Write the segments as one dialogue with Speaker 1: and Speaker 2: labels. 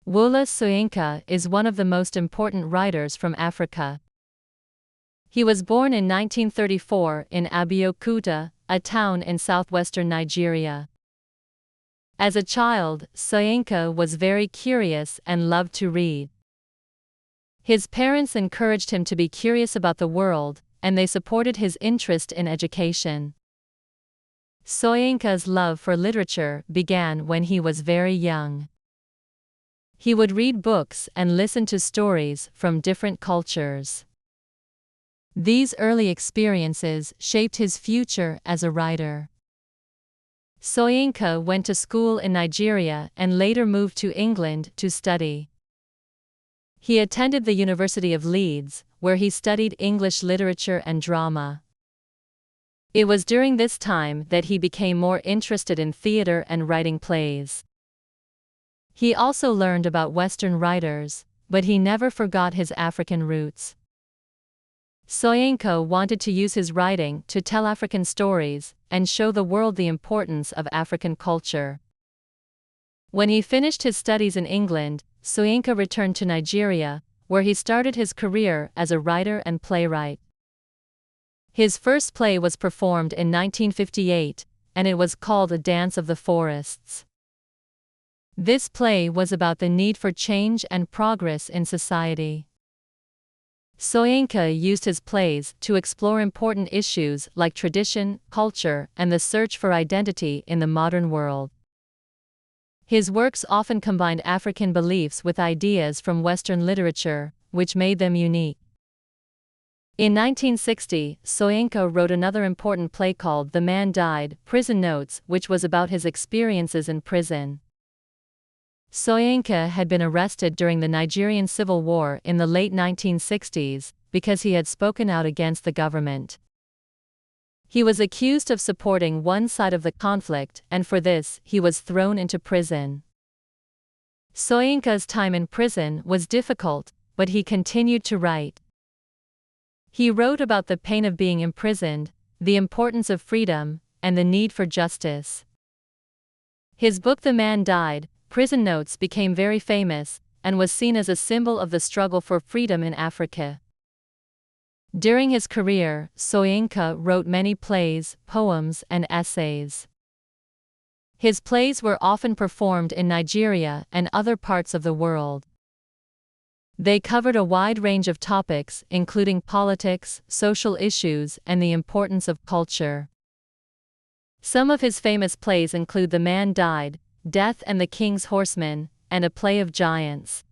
Speaker 1: Wole Soyinka is one of the most important writers from Africa. He was born in 1934 in Abeokuta, a town in southwestern Nigeria. As a child, Soyinka was very curious and loved to read. His parents encouraged him to be curious about the world, and they supported his interest in education. Soyinka's love for literature began when he was very young. He would read books and listen to stories from different cultures. These early experiences shaped his future as a writer. Soyinka went to school in Nigeria and later moved to England to study. He attended the University of Leeds, where he studied English literature and drama. It was during this time that he became more interested in theater and writing plays. He also learned about Western writers, but he never forgot his African roots. Soyinka wanted to use his writing to tell African stories and show the world the importance of African culture. When he finished his studies in England, Soyinka returned to Nigeria, where he started his career as a writer and playwright. His first play was performed in 1958, and it was called A Dance of the Forests. This play was about the need for change and progress in society. Soyinka used his plays to explore important issues like tradition, culture, and the search for identity in the modern world. His works often combined African beliefs with ideas from Western literature, which made them unique. In 1960, Soyinka wrote another important play called The Man Died, Prison Notes, which was about his experiences in prison. Soyinka had been arrested during the Nigerian Civil War in the late 1960s because he had spoken out against the government. He was accused of supporting one side of the conflict, and for this, he was thrown into prison. Soyinka's time in prison was difficult, but he continued to write. He wrote about the pain of being imprisoned, the importance of freedom, and the need for justice. His book The Man Died, Prison Notes became very famous, and was seen as a symbol of the struggle for freedom in Africa. During his career, Soyinka wrote many plays, poems, and essays. His plays were often performed in Nigeria and other parts of the world. They covered a wide range of topics, including politics, social issues, and the importance of culture. Some of his famous plays include The Man Died, Death and the King's Horseman, and A Play of Giants.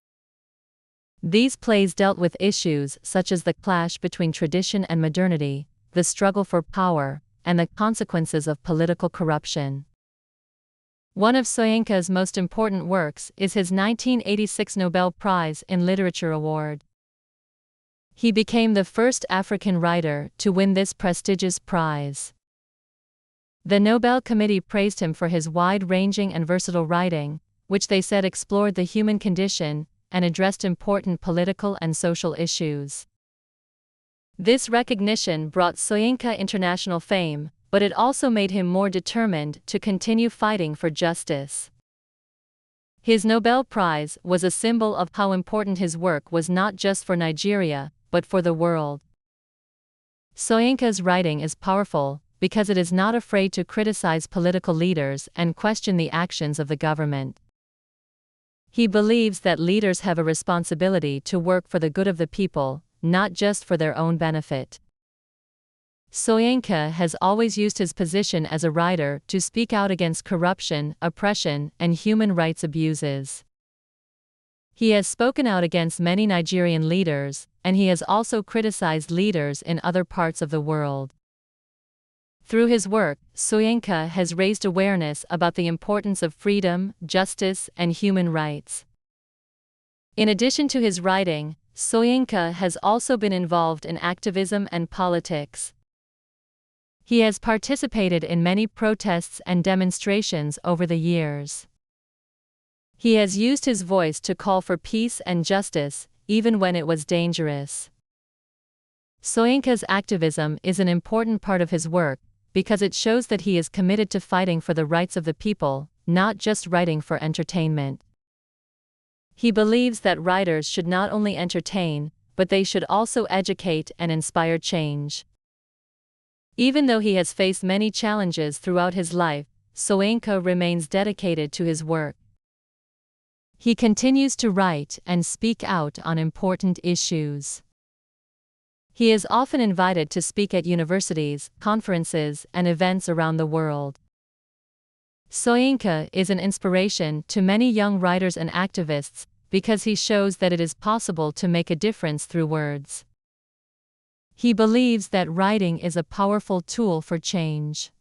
Speaker 1: These plays dealt with issues such as the clash between tradition and modernity, the struggle for power, and the consequences of political corruption. One of Soyinka's most important works is his 1986 Nobel Prize in Literature award. He became the first African writer to win this prestigious prize. The Nobel Committee praised him for his wide-ranging and versatile writing, which they said explored the human condition and addressed important political and social issues. This recognition brought Soyinka international fame, but it also made him more determined to continue fighting for justice. His Nobel Prize was a symbol of how important his work was not just for Nigeria, but for the world. Soyinka's writing is powerful because it is not afraid to criticize political leaders and question the actions of the government. He believes that leaders have a responsibility to work for the good of the people, not just for their own benefit. Soyinka has always used his position as a writer to speak out against corruption, oppression, and human rights abuses. He has spoken out against many Nigerian leaders, and he has also criticized leaders in other parts of the world. Through his work, Soyinka has raised awareness about the importance of freedom, justice, and human rights. In addition to his writing, Soyinka has also been involved in activism and politics. He has participated in many protests and demonstrations over the years. He has used his voice to call for peace and justice, even when it was dangerous. Soyinka's activism is an important part of his work, because it shows that he is committed to fighting for the rights of the people, not just writing for entertainment. He believes that writers should not only entertain, but they should also educate and inspire change. Even though he has faced many challenges throughout his life, Soyinka remains dedicated to his work. He continues to write and speak out on important issues. He is often invited to speak at universities, conferences, and events around the world. Soyinka is an inspiration to many young writers and activists because he shows that it is possible to make a difference through words. He believes that writing is a powerful tool for change.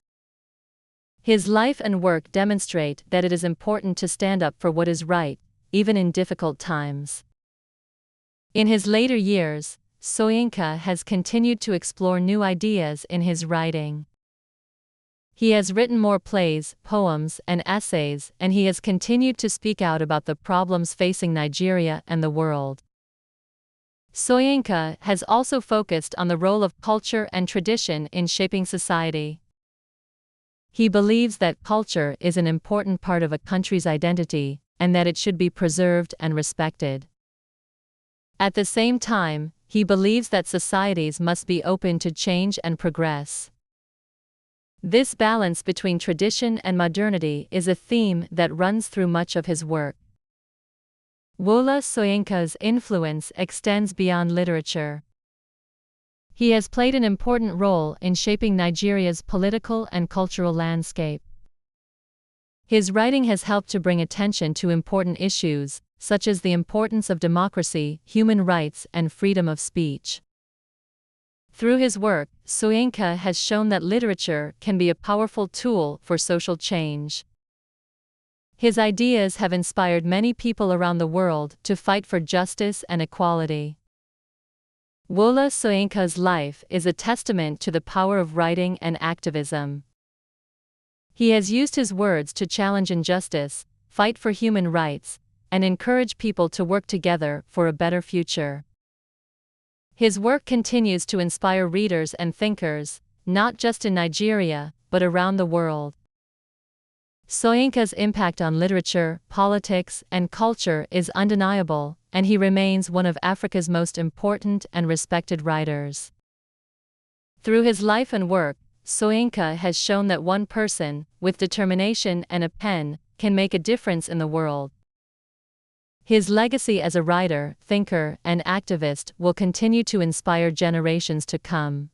Speaker 1: His life and work demonstrate that it is important to stand up for what is right, even in difficult times. In his later years, Soyinka has continued to explore new ideas in his writing. He has written more plays, poems, and essays, and he has continued to speak out about the problems facing Nigeria and the world. Soyinka has also focused on the role of culture and tradition in shaping society. He believes that culture is an important part of a country's identity, and that it should be preserved and respected. At the same time, he believes that societies must be open to change and progress. This balance between tradition and modernity is a theme that runs through much of his work. Wole Soyinka's influence extends beyond literature. He has played an important role in shaping Nigeria's political and cultural landscape. His writing has helped to bring attention to important issues, such as the importance of democracy, human rights, and freedom of speech. Through his work, Soyinka has shown that literature can be a powerful tool for social change. His ideas have inspired many people around the world to fight for justice and equality. Wole Soyinka's life is a testament to the power of writing and activism. He has used his words to challenge injustice, fight for human rights, and encourage people to work together for a better future. His work continues to inspire readers and thinkers, not just in Nigeria, but around the world. Soyinka's impact on literature, politics, and culture is undeniable, and he remains one of Africa's most important and respected writers. Through his life and work, Soyinka has shown that one person, with determination and a pen, can make a difference in the world. His legacy as a writer, thinker, and activist will continue to inspire generations to come.